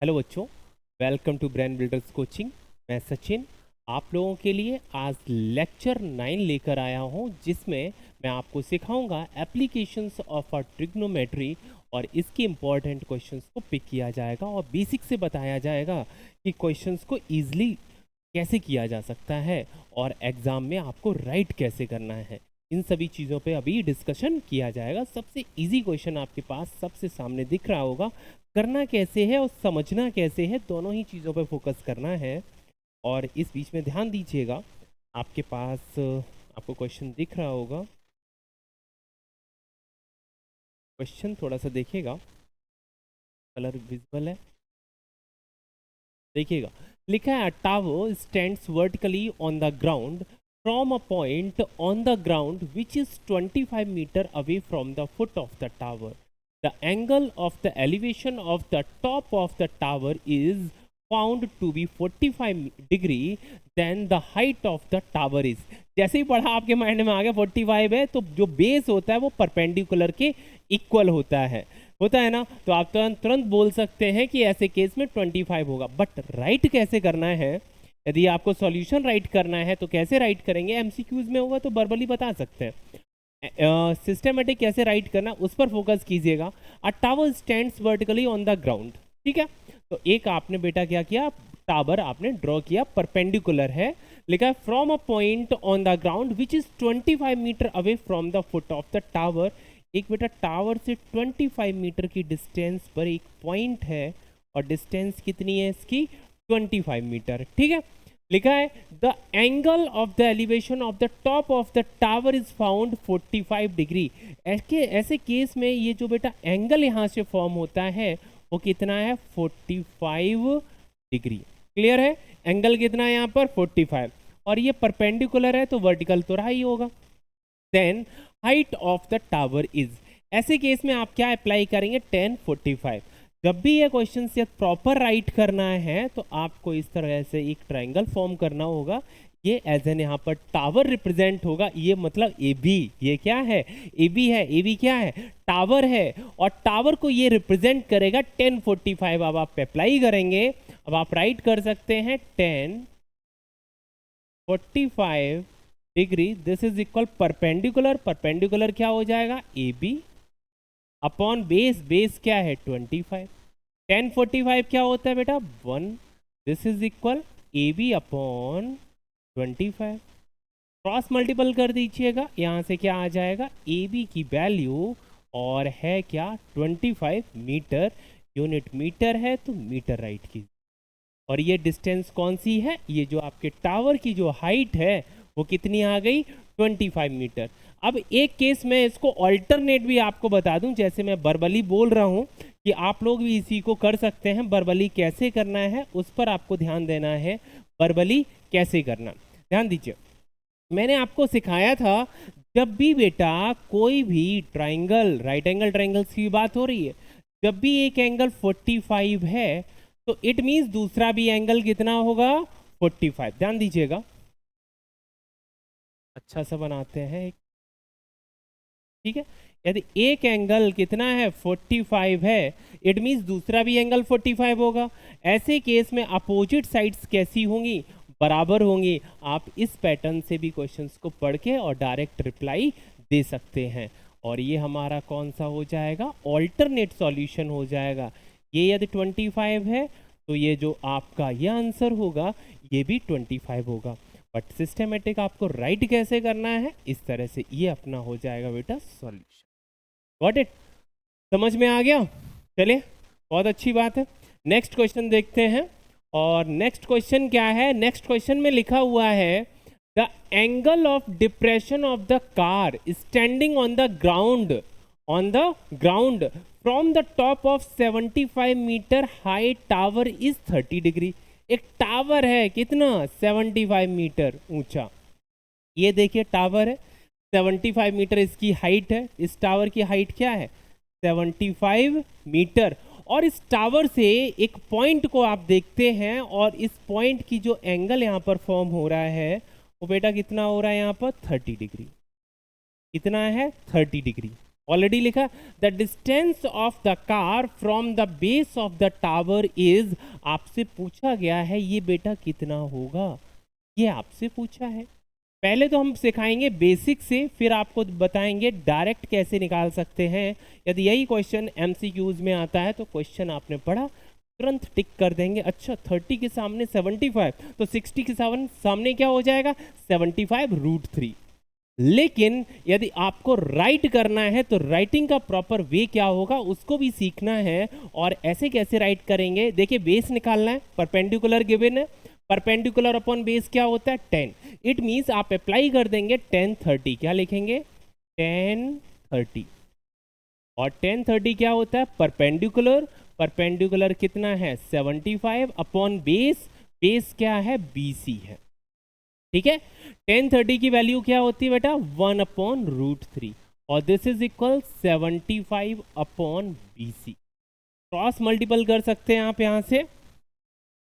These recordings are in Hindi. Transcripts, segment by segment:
हेलो बच्चों, welcome to Brain Builders coaching. मैं सचिन आप लोगों के लिए आज लेक्चर 9 लेकर आया हूं, जिसमें मैं आपको सिखाऊंगा एप्लीकेशंस ऑफ अ ट्रिग्नोमेट्री और इसके इम्पॉर्टेंट क्वेश्चंस को पिक किया जाएगा और बेसिक से बताया जाएगा कि क्वेश्चंस को ईजिली कैसे किया जा सकता है और एग्ज़ाम में आपको राइट कैसे करना है। इन सभी चीज़ों पे अभी डिस्कशन किया जाएगा। सबसे इजी क्वेश्चन आपके पास सबसे सामने दिख रहा होगा, करना कैसे है और समझना कैसे है, दोनों ही चीज़ों पे फोकस करना है। और इस बीच में ध्यान दीजिएगा, आपके पास आपको क्वेश्चन दिख रहा होगा, क्वेश्चन थोड़ा सा देखिएगा, कलर विजिबल है, देखिएगा। लिखा है tower stands vertically on the ground from a point on the ground which is 25 metre away from the foot of the tower. The angle of the elevation of the top of the tower is found to be 45 degree, then the height of the tower is. जैसे ही पढ़ा आपके माइंड में आ गया 45 है, तो जो बेस होता है वो परपेंडिकुलर के इक्वल होता है ना। तो आप तुरंत बोल सकते हैं कि ऐसे केस में 25 होगा। बट राइट कैसे करना है, यदि आपको सॉल्यूशन राइट करना है तो कैसे राइट करेंगे? एमसीक्यूज में होगा तो वर्बली बता सकते हैं। सिस्टमेटिक कैसे राइट करना उस पर फोकस कीजिएगा। अ tower stands vertically on the ground, ठीक है। तो एक आपने बेटा क्या किया, टावर आपने ड्रॉ किया, परपेंडिकुलर है। लिखा है from a point on the ground which is 25 metre away from the foot of the tower. एक बेटा टावर से 25 मीटर की डिस्टेंस पर एक पॉइंट है और डिस्टेंस कितनी है इसकी? 25 मीटर, ठीक है। लिखा है the angle of the elevation of the top of the tower is found 45 degree. ऐसे केस में ये जो बेटा एंगल यहाँ से फॉर्म होता है वो कितना है? 45 डिग्री। क्लियर है? एंगल कितना है यहाँ पर? 45। और ये परपेंडिकुलर है तो वर्टिकल तो रहा ही होगा। Then height of the tower is, ऐसे केस में आप क्या अप्लाई करेंगे? 1045। जब भी ये क्वेश्चन से प्रॉपर राइट करना है तो आपको इस तरह से एक ट्रायंगल फॉर्म करना होगा। ये एज एन यहाँ पर टावर रिप्रेजेंट होगा, ये मतलब ए बी। ये क्या है? ए बी है। ए बी क्या है? टावर है। और टावर को ये रिप्रेजेंट करेगा 1045। अब आप अप्लाई करेंगे, अब आप राइट कर सकते हैं 1045 degree, this is equal perpendicular. Perpendicular क्या हो जाएगा? A B upon base. Base क्या है? 25। 1045 क्या होता है बेटा? 1। This is equal A B upon 25। Cross multiple कर दीजिएगा, यहाँ से क्या आ जाएगा? ए बी की वैल्यू और है क्या? 25 मीटर। यूनिट मीटर है तो मीटर राइट की। और ये डिस्टेंस कौन सी है? ये जो आपके टावर की जो हाइट है वो कितनी आ गई? 25 मीटर। अब एक केस में इसको ऑल्टरनेट भी आपको बता दूं, जैसे मैं बर्बली बोल रहा हूं कि आप लोग भी इसी को कर सकते हैं। बर्बली कैसे करना है उस पर आपको ध्यान देना है। बर्बली कैसे करना, ध्यान दीजिए। मैंने आपको सिखाया था, जब भी बेटा कोई भी ट्राइंगल, राइट एंगल ट्राइंगल्स की बात हो रही है, जब भी एक एंगल 45 है तो इट मीन्स दूसरा भी एंगल कितना होगा? 45। ध्यान दीजिएगा, अच्छा सा बनाते हैं, ठीक है। यदि एक एंगल कितना है? 45 है, इट मीन्स दूसरा भी एंगल 45 होगा। ऐसे केस में अपोजिट साइड्स कैसी होंगी? बराबर होंगी। आप इस पैटर्न से भी क्वेश्चंस को पढ़ के और डायरेक्ट रिप्लाई दे सकते हैं। और ये हमारा कौन सा हो जाएगा? ऑल्टरनेट सॉल्यूशन हो जाएगा। ये यदि 25 है तो ये जो आपका ये आंसर होगा ये भी 25 होगा। बट सिस्टमेटिक आपको राइट कैसे करना है, इस तरह से ये अपना हो जाएगा बेटा सॉल्यूशन। Got it? समझ में आ गया? चलिए, बहुत अच्छी बात है। नेक्स्ट क्वेश्चन देखते हैं। और नेक्स्ट क्वेश्चन क्या है? नेक्स्ट क्वेश्चन में लिखा हुआ है the angle of depression of the car standing on the ground from the top of 75 metre high tower is 30 degree. एक टावर है कितना? 75 मीटर ऊंचा। ये देखिए टावर है, 75 मीटर इसकी हाइट है। इस टावर की हाइट क्या है? 75 मीटर। और इस टावर से एक पॉइंट को आप देखते हैं और इस पॉइंट की जो एंगल यहाँ पर फॉर्म हो रहा है वो बेटा कितना हो रहा है यहाँ पर? 30 डिग्री। कितना है? 30 डिग्री। ऑलरेडी लिखा। The distance of the car from the base of the tower is, आपसे पूछा गया है ये बेटा कितना होगा, ये आपसे पूछा है। पहले तो हम सिखाएंगे बेसिक से, फिर आपको बताएंगे डायरेक्ट कैसे निकाल सकते हैं। यदि यही क्वेश्चन एमसीक्यूज में आता है तो क्वेश्चन आपने पढ़ा तुरंत टिक कर देंगे। अच्छा 30 के सामने 75, तो 60 के सामने क्या हो जाएगा 75√3। लेकिन यदि आपको राइट करना है तो राइटिंग का प्रॉपर वे क्या होगा उसको भी सीखना है। और ऐसे कैसे राइट करेंगे, देखिए बेस निकालना है, परपेंडिकुलर गिवन है, परपेंडिकुलर अपॉन बेस क्या होता है 10। इट मीन्स आप अप्लाई कर देंगे 1030, क्या लिखेंगे 1030, और 1030 क्या होता है परपेंडिकुलर, परपेंडिकुलर कितना है 75 अपॉन बेस, बेस क्या है BC है, ठीक है। 1030 की वैल्यू क्या होती है बेटा 1/√3, और this is equal 75 upon BC। Cross multiple कर सकते हैं आप यहां से,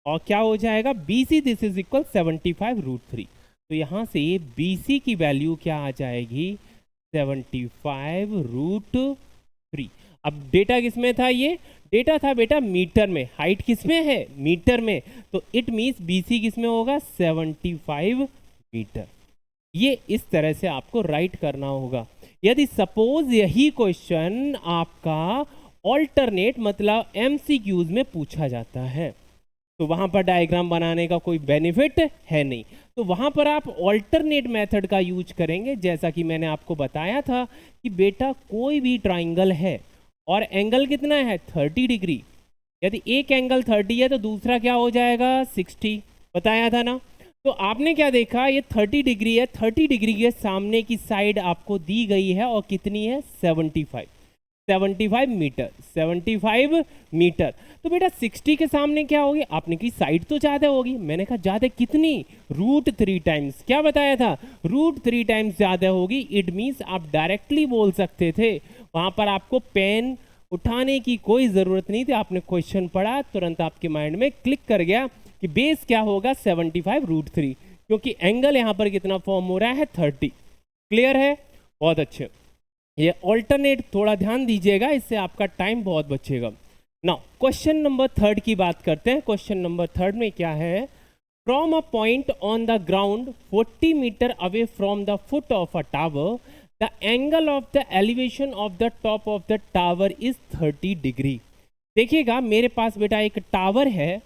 और क्या हो जाएगा BC दिस इज इक्वल 75√3। तो यहां से BC की वैल्यू क्या आ जाएगी 75√3। अब डेटा किसमें था, ये डेटा था बेटा मीटर में, हाइट किसमें है मीटर में, तो इट मीन्स BC किसमें होगा 75 मीटर। ये इस तरह से आपको राइट करना होगा। यदि सपोज यही क्वेश्चन आपका ऑल्टरनेट मतलब MCQs में पूछा जाता है तो वहां पर डायग्राम बनाने का कोई बेनिफिट है नहीं, तो वहां पर आप ऑल्टरनेट मेथड का यूज करेंगे। जैसा कि मैंने आपको बताया था कि बेटा कोई भी ट्राइंगल है और एंगल कितना है 30 डिग्री, यदि एक एंगल 30 है तो दूसरा क्या हो जाएगा 60, बताया था ना। तो आपने क्या देखा ये 30 डिग्री है, 30 डिग्री के सामने की साइड आपको दी गई है और कितनी है 75 मीटर, 75 मीटर। तो बेटा 60 के सामने क्या होगी, आपने की साइड तो ज्यादा होगी, मैंने कहा ज्यादा कितनी √3 टाइम्स, क्या बताया था √3 टाइम्स ज्यादा होगी। इट मीन्स आप डायरेक्टली बोल सकते थे, वहां पर आपको पेन उठाने की कोई जरूरत नहीं थी, आपने क्वेश्चन पढ़ा तुरंत आपके माइंड में क्लिक कर गया कि बेस क्या होगा 75√3, क्योंकि एंगल यहां पर कितना फॉर्म हो रहा है 30। क्लियर है, बहुत अच्छे। ये ऑल्टरनेट थोड़ा ध्यान दीजिएगा, इससे आपका टाइम बहुत बचेगा। नाउ क्वेश्चन नंबर 3 की बात करते हैं। क्वेश्चन नंबर 3 में क्या है, from a point on the ground 40 metre away from the foot of a tower the angle of the elevation of the top of the tower is 30 degree. देखिएगा मेरे पास बेटा एक टावर है,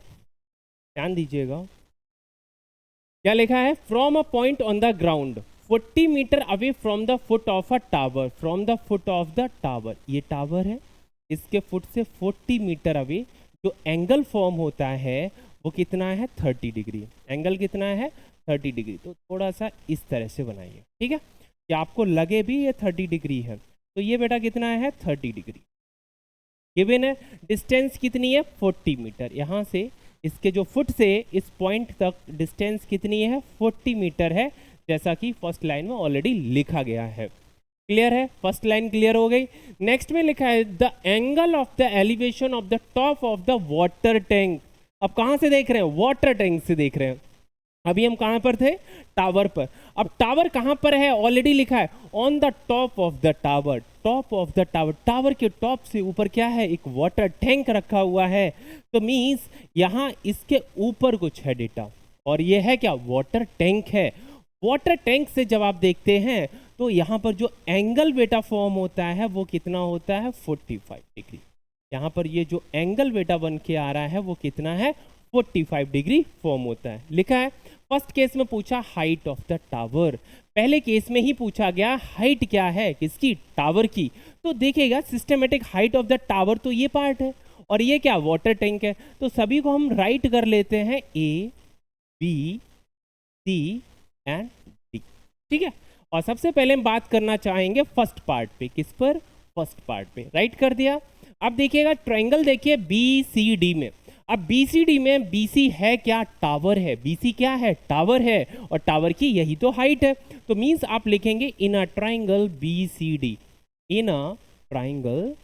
ध्यान दीजिएगा क्या लिखा है, from a point on the ground 40 metre away from the foot of a tower, from the foot of the tower, ये टावर है, इसके फुट से 40 मीटर अवे जो एंगल फॉर्म होता है वो कितना है 30 डिग्री, एंगल कितना है 30 डिग्री। तो थोड़ा सा इस तरह से बनाइए, ठीक है, कि आपको लगे भी ये 30 डिग्री है। तो ये बेटा कितना है 30 डिग्री गिवन है। डिस्टेंस कितनी है 40 मीटर, यहाँ से इसके जो फुट से इस पॉइंट तक डिस्टेंस कितनी है 40 मीटर है, जैसा कि फर्स्ट लाइन में ऑलरेडी लिखा गया है। क्लियर है, फर्स्ट लाइन क्लियर हो गई। नेक्स्ट में लिखा है the angle of the elevation of the top of the water tank. अब कहां से देख रहे हैं, वाटर टैंक से देख रहे हैं। अभी हम कहां पर थे, टावर पर। अब टावर कहां पर है, ऑलरेडी लिखा है on the top of the tower, top of the tower, tower के टॉप से ऊपर क्या है एक वाटर टैंक रखा हुआ है। तो मीन्स यहां इसके ऊपर कुछ है डेटा, और ये है क्या वाटर टैंक है। वाटर टैंक से जब आप देखते हैं तो यहाँ पर जो एंगल बेटा फॉर्म होता है वो कितना होता है 45 डिग्री। यहाँ पर ये जो एंगल बेटा बन के आ रहा है वो कितना है 45 डिग्री फॉर्म होता है। लिखा है फर्स्ट केस में पूछा हाइट ऑफ द टावर, पहले केस में ही पूछा गया हाइट क्या है किसकी, टावर की। तो देखिएगा systematic height of the tower तो ये पार्ट है, और ये क्या वाटर टैंक है। तो सभी को हम राइट कर लेते हैं A B C and D, ठीक है। और सबसे पहले हम बात करना चाहेंगे फर्स्ट पार्ट पे, किस पर, फर्स्ट पार्ट पे, राइट कर दिया। अब देखिएगा ट्रायंगल देखिए BCD में, अब BCD में BC है क्या, टावर है, BC क्या है टावर है, और टावर की यही तो हाइट है। तो मींस आप लिखेंगे in a triangle BCD, in a triangle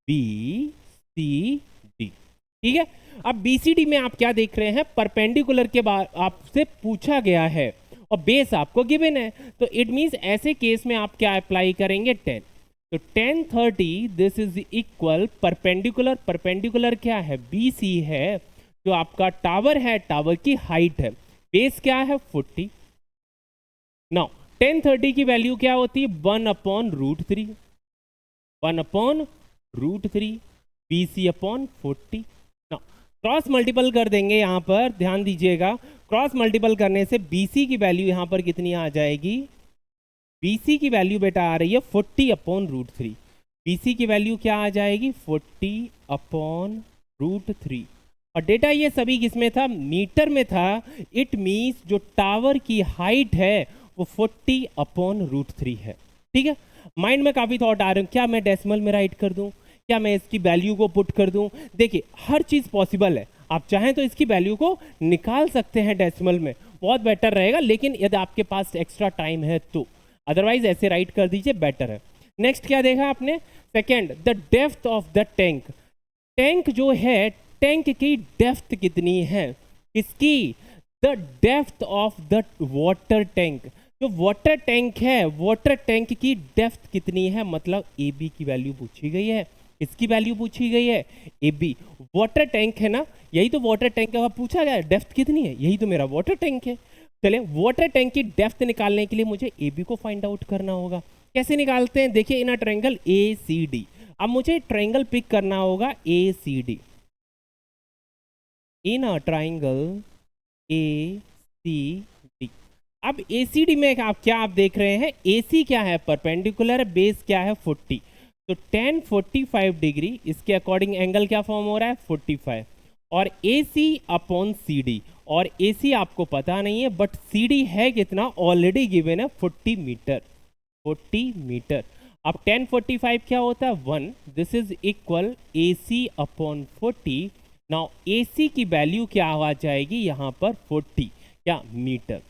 BCD, ठीक है। अब BCD में आप क्या देख रहे हैं, परपेंडिकुलर के बाद आपसे पूछा गया है और बेस आपको गिवन है, तो इट मींस ऐसे केस में आप क्या अप्लाई करेंगे 10। तो 1030 this is equal perpendicular, perpendicular क्या है, BC है, जो आपका टावर है, टावर की हाइट है, बेस क्या है 40। नाउ 1030 की वैल्यू क्या होती है 1/√3, 1/√3 BC/40। नाउ क्रॉस मल्टीपल कर देंगे, यहाँ पर ध्यान दीजिएगा, क्रॉस मल्टीपल करने से BC की वैल्यू यहाँ पर कितनी आ जाएगी, BC की वैल्यू बेटा आ रही है 40/√3। BC की वैल्यू क्या आ जाएगी 40/√3। और डेटा ये सभी किसमें था, मीटर में था। इट मीन्स जो टावर की हाइट है वो 40/√3 है। ठीक है, माइंड में काफी थॉट आ रहे हैं, क्या मैं डेसिमल में राइट कर दूं, क्या मैं इसकी वैल्यू को पुट कर दूं। देखिए हर चीज पॉसिबल है, आप चाहें तो इसकी वैल्यू को निकाल सकते हैं डेसिमल में, बहुत बेटर रहेगा, लेकिन यदि आपके पास एक्स्ट्रा टाइम है तो, अदरवाइज ऐसे राइट कर दीजिए, बेटर है। नेक्स्ट क्या देखा आपने, second, the depth of the tank. Tank जो है, टैंक की डेप्थ कितनी है, इसकी, the depth of the water tank. जो वाटर टैंक है, वाटर टैंक की डेप्थ कितनी है, मतलब AB की वैल्यू पूछी गई है, इसकी वैल्यू पूछी गई है AB। वाटर टैंक है ना, यही तो वाटर टैंक का पूछा गया, डेप्थ कितनी है, यही तो मेरा वाटर टैंक है। चले, वाटर टैंक की डेप्थ निकालने के लिए मुझे AB को फाइंड आउट करना होगा। कैसे निकालते हैं, देखिए इन अ ट्रायंगल ACD। अब मुझे ट्रायंगल पिक करना होगा ACD, in a triangle ACD। अब ACD में आप देख रहे हैं, AC क्या है, परपेंडिकुलर, बेस क्या है 40, तो 1045 डिग्री, इसके अकॉर्डिंग एंगल क्या फॉर्म हो रहा है 45, और AC/CD, और AC आपको पता नहीं है, बट CD है कितना, ऑलरेडी गिवन है 40 मीटर, 40 मीटर। अब 1045 क्या होता है 1, this is equal AC/40। Now AC की वैल्यू क्या आ जाएगी यहाँ पर 40 क्या मीटर।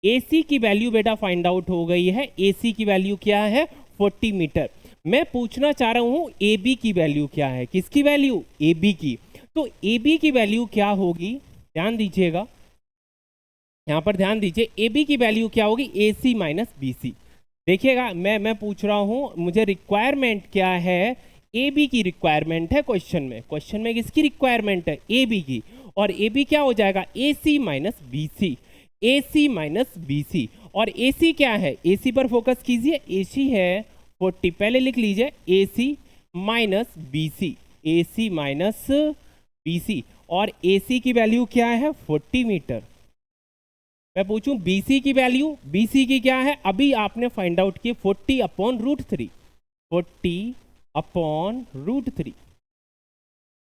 AC की वैल्यू बेटा फाइंड आउट हो गई है, AC की वैल्यू क्या है 40 मीटर। मैं पूछना चाह रहा हूँ AB की वैल्यू क्या है, किसकी वैल्यू, AB की। तो AB की वैल्यू क्या होगी, ध्यान दीजिएगा, यहाँ पर ध्यान दीजिए, AB की वैल्यू क्या होगी, AC - BC। देखिएगा मैं पूछ रहा हूँ, मुझे रिक्वायरमेंट क्या है, AB की रिक्वायरमेंट है क्वेश्चन में, क्वेश्चन में किसकी रिक्वायरमेंट है, AB की, और AB क्या हो जाएगा AC - BC, AC - BC। और AC क्या है, AC पर फोकस कीजिए, AC है 40, पहले लिख लीजिए AC - BC, AC - BC, और AC की वैल्यू क्या है 40 मीटर। मैं पूछूं BC की वैल्यू, BC की क्या है, अभी आपने फाइंड आउट की 40/√3, 40/√3।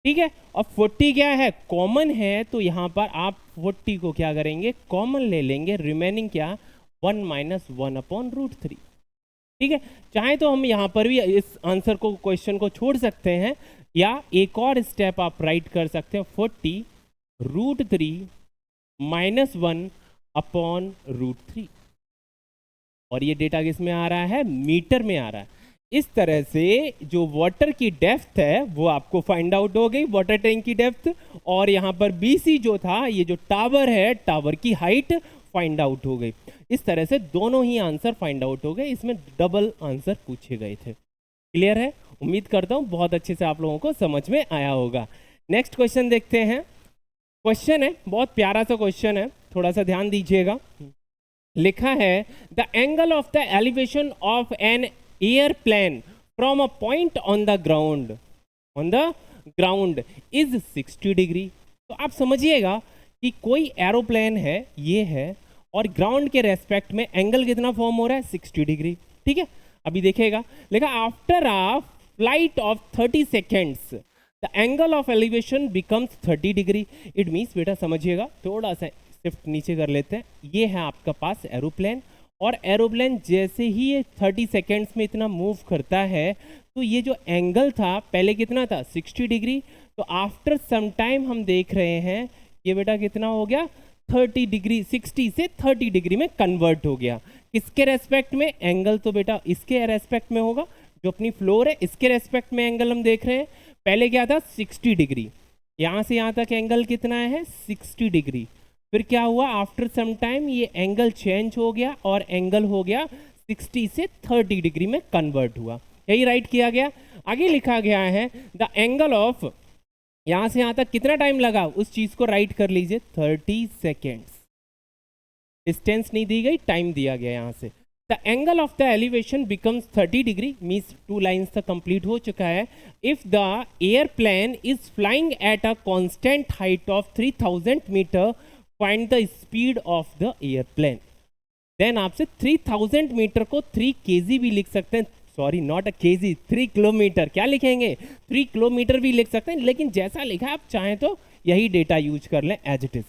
ठीक है, और 40 क्या है, कॉमन है, तो यहां पर आप 40 को क्या करेंगे, कॉमन ले लेंगे, रिमेनिंग क्या 1 - 1/√3। ठीक है, चाहे तो हम यहां पर भी इस आंसर को, क्वेश्चन को छोड़ सकते हैं, या एक और स्टेप आप राइट कर सकते हैं, 40√3 - 1/√3। और ये डेटा किस में आ रहा है, मीटर में आ रहा है। इस तरह से जो वाटर की डेप्थ है वो आपको फाइंड आउट हो गई, वाटर टैंक की डेप्थ, और यहाँ पर BC जो था, ये जो टावर है, टावर की हाइट फाइंड आउट हो गई। इस तरह से दोनों ही आंसर फाइंड आउट हो गए, इसमें डबल आंसर पूछे गए थे। क्लियर है, उम्मीद करता हूँ बहुत अच्छे से आप लोगों को समझ में आया होगा। नेक्स्ट क्वेश्चन देखते हैं। क्वेश्चन है, बहुत प्यारा सा क्वेश्चन है, थोड़ा सा ध्यान दीजिएगा। लिखा है, the angle of the elevation of an airplane from a point on the ground, on the ground is 60 degree. तो आप समझिएगा कि कोई एरोप्लेन है, ये है, और ग्राउंड के रेस्पेक्ट में एंगल कितना फॉर्म हो रहा है 60 डिग्री। ठीक है, अभी देखिएगा, लिखा after a flight of 30 seconds the angle of elevation becomes 30 degree. It means, बेटा समझिएगा, थोड़ा सा शिफ्ट नीचे कर लेते हैं, ये है आपका पास एरोप्लेन, और एरोप्लेन जैसे ही ये 30 सेकेंड्स में इतना मूव करता है, तो ये जो एंगल था पहले कितना था 60 डिग्री, तो आफ्टर सम टाइम हम देख रहे हैं ये बेटा कितना हो गया 30 डिग्री, 60 से 30 डिग्री में कन्वर्ट हो गया। किसके रेस्पेक्ट में, एंगल तो बेटा इसके रेस्पेक्ट में होगा, जो अपनी फ्लोर है इसके रेस्पेक्ट में एंगल हम देख रहे हैं। पहले क्या था 60 डिग्री, यहाँ से यहाँ तक एंगल कितना है 60 डिग्री। फिर क्या हुआ, आफ्टर सम टाइम ये एंगल चेंज हो गया और एंगल हो गया 60 से 30 डिग्री में कन्वर्ट हुआ। यही राइट किया गया। आगे लिखा गया है द एंगल ऑफ, यहां से यहां तक कितना टाइम लगा उस चीज को राइट कर लीजिए 30 सेकेंड्स। डिस्टेंस नहीं दी गई, टाइम दिया गया यहां से। The angle of the elevation becomes 30 degree, means 2 lines तक कंप्लीट हो चुका है। If the airplane is flying at a constant height of 3000 metre, find the speed of the airplane. Then आपसे 3000 मीटर को 3 kg भी लिख सकते हैं, sorry not a KG, 3 kilometre क्या लिखेंगे, 3 किलोमीटर भी लिख सकते हैं, लेकिन जैसा लिखा है आप चाहें तो यही डेटा यूज कर लें एज इट इज।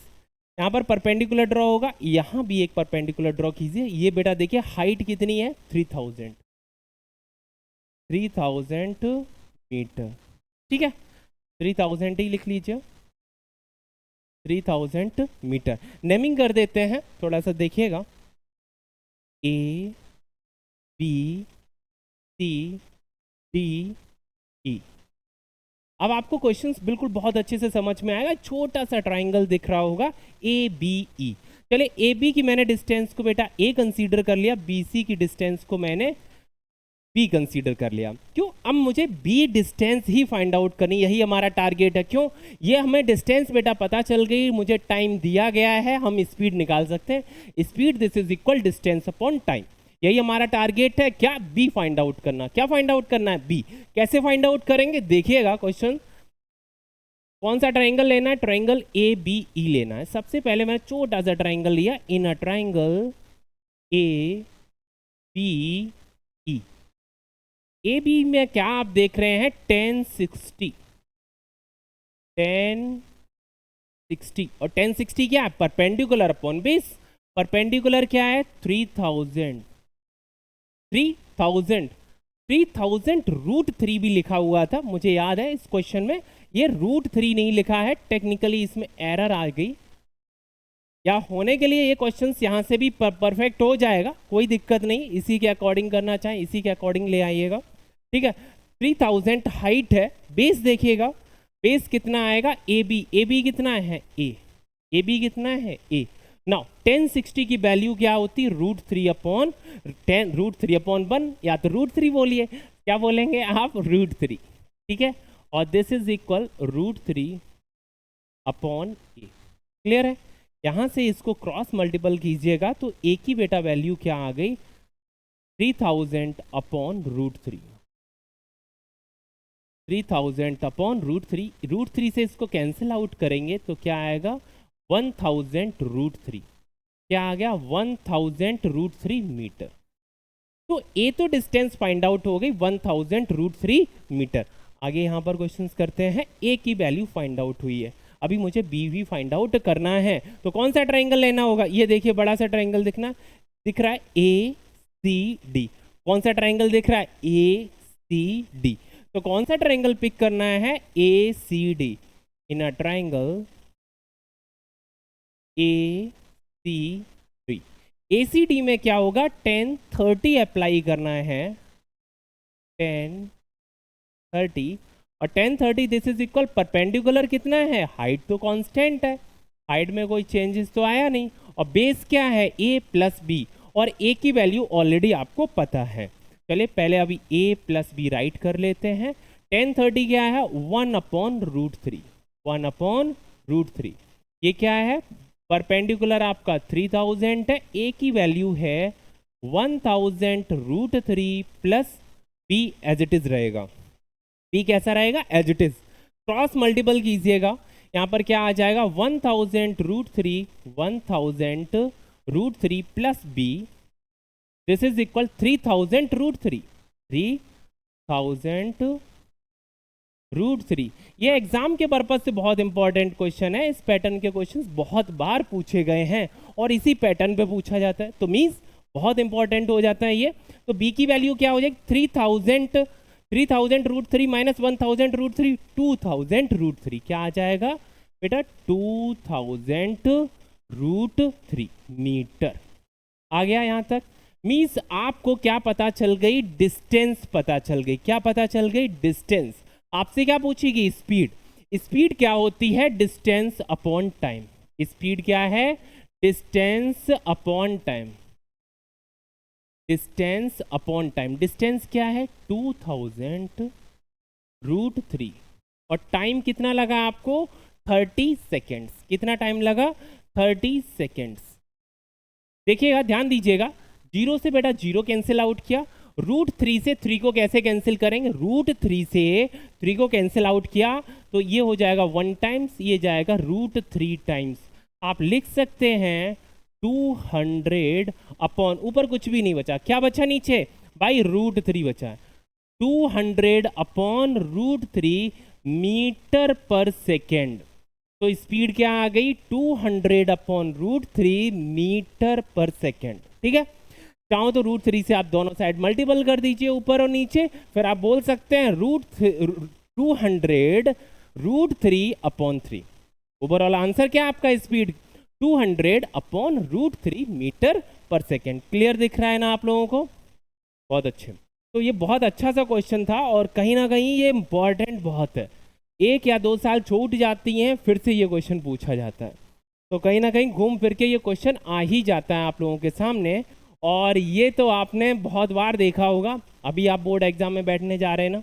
यहाँ पर परपेंडिकुलर ड्रॉ होगा, यहाँ भी एक परपेंडिकुलर ड्रॉ कीजिए। ये बेटा देखिए हाइट कितनी है 3000 मीटर, ठीक है 3000 ही लिख लीजिए, 3000 मीटर। नेमिंग कर देते हैं, थोड़ा सा देखिएगा, ए बी सी डी ई। अब आपको क्वेश्चंस बिल्कुल बहुत अच्छे से समझ में आएगा। छोटा सा ट्राइंगल दिख रहा होगा ए बी ई। चलिए ए बी की मैंने डिस्टेंस को बेटा ए कंसीडर कर लिया, बी सी की डिस्टेंस को मैंने बी कंसीडर कर लिया। क्यों, अब मुझे बी डिस्टेंस ही फाइंड आउट करनी, यही हमारा टारगेट है। क्यों, ये हमें डिस्टेंस बेटा पता चल गई, मुझे टाइम दिया गया है, हम स्पीड निकाल सकते हैं। Speed this is equal distance upon time, यही हमारा टारगेट है। क्या, बी फाइंड आउट करना। क्या फाइंड आउट करना है, बी। कैसे फाइंड आउट करेंगे देखिएगा क्वेश्चन। कौन सा ट्राइंगल लेना है, ट्राइंगल ए बी ई लेना है। सबसे पहले मैंने छोटा सा ट्राइंगल लिया, in a triangle A B E. A B में क्या आप देख रहे हैं 1060 और 1060 क्या है, परपेंडिकुलर अपॉन बेस। परपेंडिकुलर क्या है 3000 √3 भी लिखा हुआ था, मुझे याद है इस क्वेश्चन में ये √3 नहीं लिखा है, टेक्निकली इसमें एरर आ गई। या होने के लिए ये क्वेश्चंस यहाँ से भी परफेक्ट हो जाएगा, कोई दिक्कत नहीं, इसी के अकॉर्डिंग करना चाहें इसी के अकॉर्डिंग ले आइएगा, ठीक है। 3000 हाइट है, बेस देखिएगा, बेस कितना आएगा ए बी कितना है ए बी कितना है ए। नाउ 1060 की वैल्यू क्या होती, √3 अपॉन 1, या तो √3 बोलिए, क्या बोलेंगे आप √3, ठीक है। और this is equal √3 upon A. Clear है, यहां से इसको क्रॉस मल्टीपल कीजिएगा तो ए की बेटा वैल्यू क्या आ गई 3000 अपॉन √3, 3000 अपॉन √3 से इसको कैंसिल आउट करेंगे तो क्या आएगा 1000 √3, क्या आ गया 1000 √3 मीटर। तो ए तो डिस्टेंस फाइंड आउट हो गई 1000 √3 मीटर। आगे यहाँ पर क्वेश्चंस करते हैं, ए की वैल्यू फाइंड आउट हुई है, अभी मुझे बी भी फाइंड आउट करना है। तो कौन सा ट्राइंगल लेना होगा, ये देखिए बड़ा सा ट्राइंगल दिख रहा है ए सी डी। कौन सा ट्राइंगल दिख रहा है ए सी डी, तो कौन सा ट्राइंगल पिक करना है A C D. In a triangle A C D, A C D में क्या होगा 1030 अप्लाई करना है, 1030 और 1030 दिस इज इक्वल परपेंडिकुलर कितना है, हाइट तो कांस्टेंट है, हाइट में कोई चेंजेस तो आया नहीं, और बेस क्या है a प्लस बी, और a की वैल्यू ऑलरेडी आपको पता है। चलिए पहले अभी a प्लस बी राइट कर लेते हैं। 1030 क्या है 1 अपॉन √3, 1 अपॉन √3। ये क्या है, परपेंडिकुलर आपका 3000 है, a की वैल्यू है 1000 √3 plus b as it is रहेगा, b कैसा रहेगा as it is. Cross multiple कीजिएगा, यहाँ पर क्या आ जाएगा 1000 √3 plus b, this is equal 3000 √3, 3000 √3। ये एग्जाम के पर्पज से बहुत इंपॉर्टेंट क्वेश्चन है, इस पैटर्न के क्वेश्चंस बहुत बार पूछे गए हैं और इसी पैटर्न पे पूछा जाता है, तो मीन्स बहुत इंपॉर्टेंट हो जाता है ये। तो b की वैल्यू क्या हो जाएगी 3000 √3 माइनस 1000 √3, 2000 √3, क्या आ जाएगा बेटा 2000 √3 मीटर। आ गया यहाँ तक, मीन्स आपको क्या पता चल गई, डिस्टेंस पता चल गई। क्या पता चल गई, डिस्टेंस। आपसे क्या पूछेगी, स्पीड। स्पीड क्या होती है, डिस्टेंस अपॉन टाइम। स्पीड क्या है, distance upon time. Distance upon time, distance क्या है 2000√3 और टाइम कितना लगा आपको 30 सेकेंड्स। कितना टाइम लगा 30 सेकेंड्स। देखिएगा ध्यान दीजिएगा, जीरो से बेटा जीरो कैंसिल आउट किया, √3 से 3 को कैसे कैंसिल करेंगे, √3 से 3 को कैंसिल आउट किया तो ये हो जाएगा 1 टाइम्स, ये जाएगा √3 टाइम्स। आप लिख सकते हैं 200 अपॉन, ऊपर कुछ भी नहीं बचा, क्या बचा नीचे भाई √3 बचा है, 200 अपॉन √3 मीटर पर सेकेंड। तो स्पीड क्या आ गई 200 अपॉन √3 मीटर पर सेकेंड। ठीक है, चाहो तो √3 से आप दोनों साइड मल्टीपल कर दीजिए ऊपर और नीचे, फिर आप बोल सकते हैं 200 √3 अपॉन 3। ओवरऑल आंसर क्या आपका स्पीड 200 अपॉन √3 मीटर पर सेकेंड। क्लियर दिख रहा है ना आप लोगों को, बहुत अच्छे। तो ये बहुत अच्छा सा क्वेश्चन था और कहीं ना कहीं ये इंपॉर्टेंट बहुत है, 1 या 2 साल छूट जाती हैं फिर से ये क्वेश्चन पूछा जाता है, तो कहीं ना कहीं घूम फिर के ये क्वेश्चन आ ही जाता है आप लोगों के सामने। और ये तो आपने बहुत बार देखा होगा, अभी आप बोर्ड एग्जाम में बैठने जा रहे हैं ना,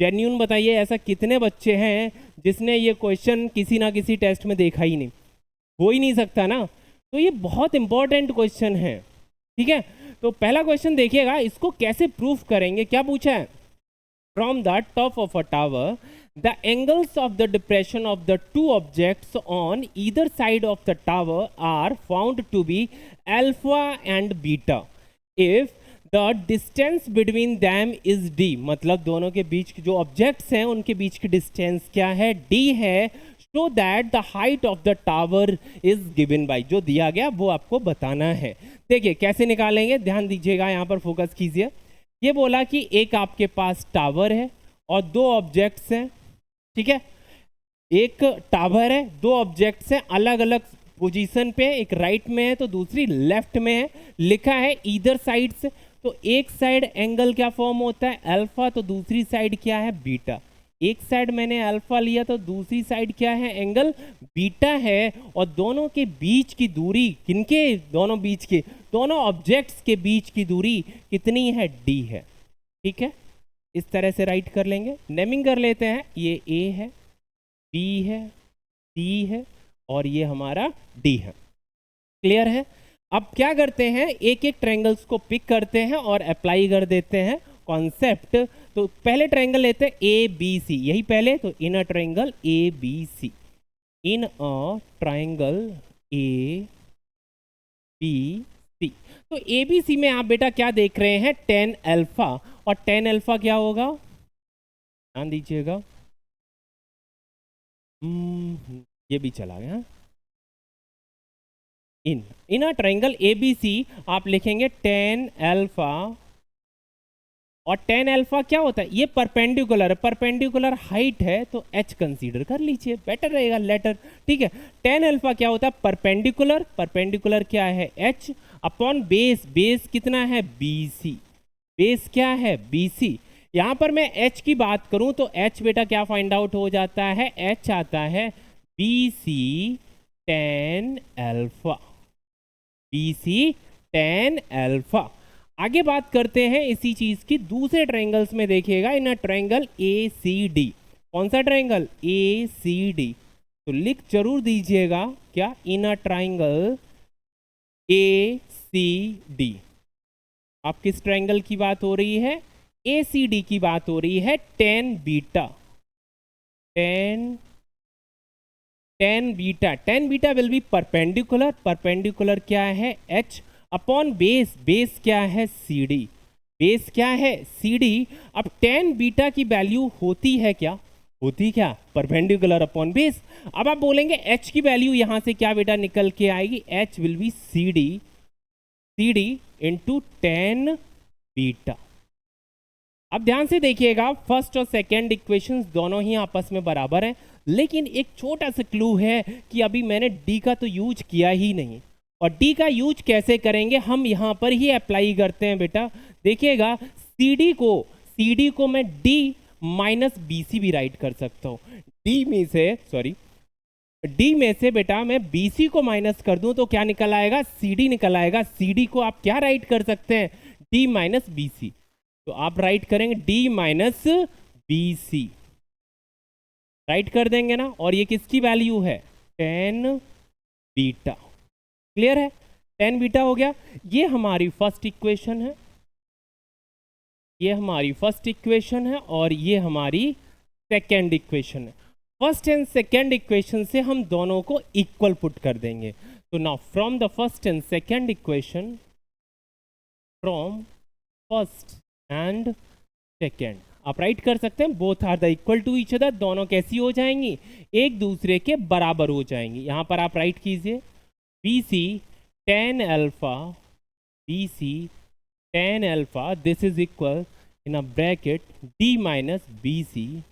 जेन्यून बताइए ऐसा कितने बच्चे हैं जिसने ये क्वेश्चन किसी ना किसी टेस्ट में देखा ही नहीं, हो ही नहीं सकता ना। तो ये बहुत इंपॉर्टेंट क्वेश्चन है। ठीक है, तो पहला क्वेश्चन देखिएगा, इसको कैसे प्रूफ करेंगे, क्या पूछा है, from the top of a tower the angles of the depression of the two objects on either side of the tower are found to be alpha and beta if the distance between them is d। मतलब दोनों के बीच के जो ऑब्जेक्ट्स हैं उनके बीच की डिस्टेंस क्या है d है, so that the height of the tower is given by, जो दिया गया वो आपको बताना है। देखिए कैसे निकालेंगे, ध्यान दीजिएगा, यहाँ पर फोकस कीजिए। ये बोला कि एक आपके पास टावर है और 2 ऑब्जेक्ट्स हैं, ठीक है, एक टावर है, 2 ऑब्जेक्ट्स हैं अलग अलग पोजीशन पे, एक राइट में है तो दूसरी लेफ्ट में है, लिखा है ईदर साइड से, तो एक साइड एंगल क्या फॉर्म होता है अल्फा, तो दूसरी साइड क्या है बीटा। एक साइड मैंने अल्फा लिया तो दूसरी साइड क्या है एंगल बीटा है, और दोनों के बीच की दूरी, किनके दोनों बीच के, दोनों ऑब्जेक्ट्स के बीच की दूरी कितनी है डी है। ठीक है, इस तरह से राइट कर लेंगे, नेमिंग कर लेते हैं, ये ए है, बी है, सी है और ये हमारा डी है। क्लियर है, अब क्या करते हैं, एक एक ट्रायंगल्स को पिक करते हैं और अप्लाई कर देते हैं कॉन्सेप्ट। तो पहले ट्रायंगल लेते हैं ए बी सी, यही पहले, तो in a triangle A B C, in a triangle A B C. तो ए बी सी में आप बेटा क्या देख रहे हैं 10 अल्फा, और 10 अल्फा क्या होगा, ध्यान दीजिएगा, ये भी चला गया, इन अ ट्रायंगल ए बी सी आप लिखेंगे 10 अल्फा, और 10 अल्फा क्या होता है, ये परपेंडिकुलर, परपेंडिकुलर हाइट है तो h कंसीडर कर लीजिए, बेटर रहेगा लेटर। ठीक है, 10 अल्फा क्या होता है परपेंडिकुलर, परपेंडिकुलर क्या है h अपॉन बेस, बेस कितना है BC, बेस क्या है BC। यहाँ पर मैं h की बात करूँ तो h बेटा क्या फाइंड आउट हो जाता है, h आता है BC 10 अल्फा, BC 10 अल्फा। आगे बात करते हैं इसी चीज की दूसरे ट्रायंगल्स में, देखिएगा इन a triangle A C D, कौन सा ट्रायंगल ए सी डी, तो लिख जरूर दीजिएगा क्या, इन a triangle A C D. आप किस ट्रायंगल की बात हो रही है, ए सी डी की बात हो रही है, 10 beta, 10 beta, 10 beta will be perpendicular, perpendicular क्या है h अपॉन बेस, बेस क्या है सी डी, बेस क्या है सी डी। अब 10 बीटा की वैल्यू होती है क्या, होती क्या परपेंडिकुलर अपॉन बेस। अब आप बोलेंगे h की वैल्यू यहां से क्या बेटा निकल के आएगी, h will be C D into 10 beta. अब ध्यान से देखिएगा, फर्स्ट और सेकेंड इक्वेशंस दोनों ही आपस में बराबर हैं, लेकिन एक छोटा सा क्लू है कि अभी मैंने d का तो यूज किया ही नहीं, और d का यूज कैसे करेंगे हम यहाँ पर ही अप्लाई करते हैं बेटा। देखिएगा CD को मैं d माइनस BC भी राइट कर सकता हूँ, d में से बेटा मैं BC को माइनस कर दूं तो क्या निकल आएगा CD निकल आएगा। CD को आप क्या राइट कर सकते हैं, डी माइनस बी सी। तो आप राइट करेंगे D minus B C, write कर देंगे ना। और ये किसकी वैल्यू है, टेन बीटा। क्लियर है, टेन बीटा हो गया। ये हमारी फर्स्ट इक्वेशन है, ये हमारी फर्स्ट इक्वेशन है और ये हमारी सेकेंड इक्वेशन है। फर्स्ट एंड सेकेंड इक्वेशन से हम दोनों को इक्वल पुट कर देंगे। तो now from the first and second equation, from first and second आप राइट कर सकते हैं both are the equal to each other. दोनों कैसी हो जाएंगी, एक दूसरे के बराबर हो जाएंगी। यहां पर आप राइट कीजिए B C tan alpha, B C tan alpha, this is equal in a bracket D minus B C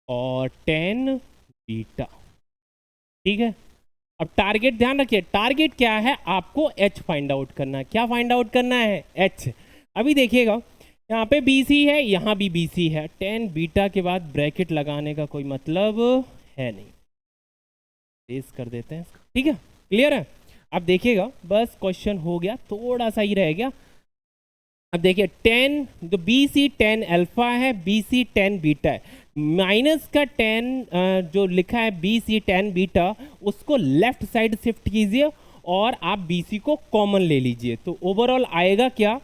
और टेन बीटा। ठीक है, अब टारगेट ध्यान रखिए, टारगेट क्या है, आपको एच फाइंड आउट करना है। क्या फाइंड आउट करना है, एच। अभी देखिएगा यहाँ पे बी सी है, यहाँ भी बी सी है, टेन बीटा के बाद ब्रैकेट लगाने का कोई मतलब है नहीं, रेस कर देते हैं। ठीक है, क्लियर है। अब देखिएगा बस क्वेश्चन हो गया, थोड़ा सा ही रह गया। अब देखिए टेन, तो बी सी टेन अल्फा है, बी सी टेन बीटा है, माइनस का टेन जो लिखा है बी सी टेन बीटा, उसको लेफ्ट साइड शिफ्ट कीजिए और आप बी सी को कॉमन ले लीजिए। तो ओवरऑल आएगा क्या,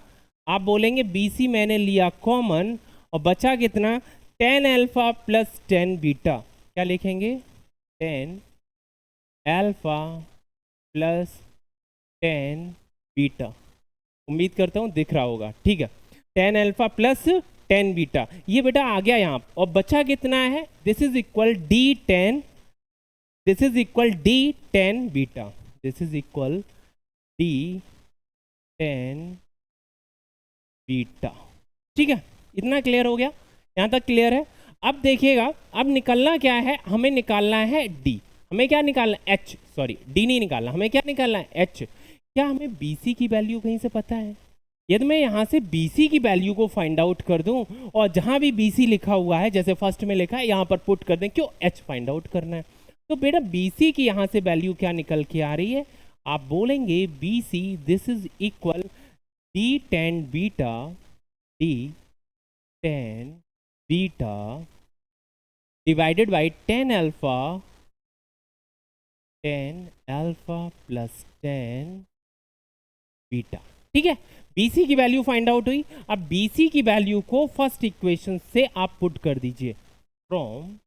आप बोलेंगे बी सी मैंने लिया कॉमन और बचा कितना, ten alpha plus tan beta. क्या लिखेंगे, ten alpha plus tan beta. उम्मीद करता हूँ दिख रहा होगा। ठीक है, ten alpha plus tan beta, ये बेटा आ गया यहाँ। और बचा कितना है, this is equal D ten, this is equal D tan beta, this is equal D tan beta. ठीक है, इतना क्लियर हो गया, यहाँ तक क्लियर है। अब देखिएगा, अब निकलना क्या है, हमें निकालना है डी। हमें क्या निकालना है, एच, सॉरी डी नहीं निकालना, हमें क्या निकालना है, एच। क्या हमें बी सी की वैल्यू कहीं से पता है, यदि मैं यहाँ से बी सी की वैल्यू को फाइंड आउट कर दूँ और जहाँ भी बी सी लिखा हुआ है, जैसे फर्स्ट में लिखा है, यहाँ पर पुट कर दें, क्यों, एच फाइंड आउट करना है। तो बेटा बी सी की यहाँ से वैल्यू क्या निकल के आ रही है, आप बोलेंगे B C this is equal D tan beta, D tan beta divided by tan alpha, tan alpha plus tan beta. ठीक है, BC की वैल्यू फाइंड आउट हुई। अब BC की वैल्यू को फर्स्ट इक्वेशन से आप पुट कर दीजिए, फ्रॉम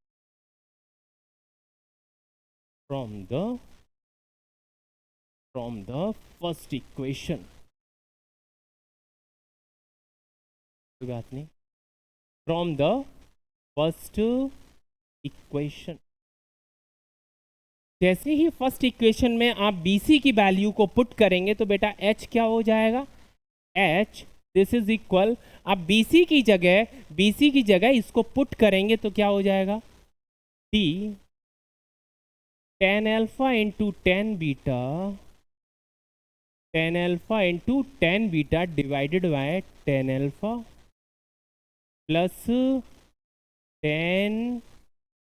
द फर्स्ट इक्वेशन, कोई बात नहीं, फ्रॉम द फर्स्ट इक्वेशन। जैसे ही फर्स्ट इक्वेशन में आप BC की वैल्यू को पुट करेंगे तो बेटा H क्या हो जाएगा, H दिस इज इक्वल, आप BC की जगह इसको पुट करेंगे तो क्या हो जाएगा, T tan alpha into tan beta, tan alpha into ten beta divided by ten alpha plus tan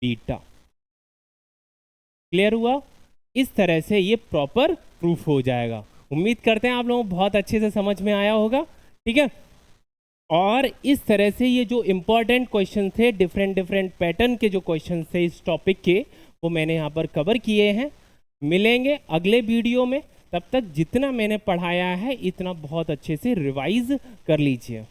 beta. Clear हुआ, इस तरह से ये प्रॉपर प्रूफ हो जाएगा। उम्मीद करते हैं आप लोगों को बहुत अच्छे से समझ में आया होगा। ठीक है, और इस तरह से ये जो इम्पोर्टेंट क्वेश्चन थे, डिफरेंट पैटर्न के जो क्वेश्चन थे इस टॉपिक के, वो मैंने यहाँ पर कवर किए हैं। मिलेंगे अगले वीडियो में, तब तक जितना मैंने पढ़ाया है इतना बहुत अच्छे से रिवाइज कर लीजिए।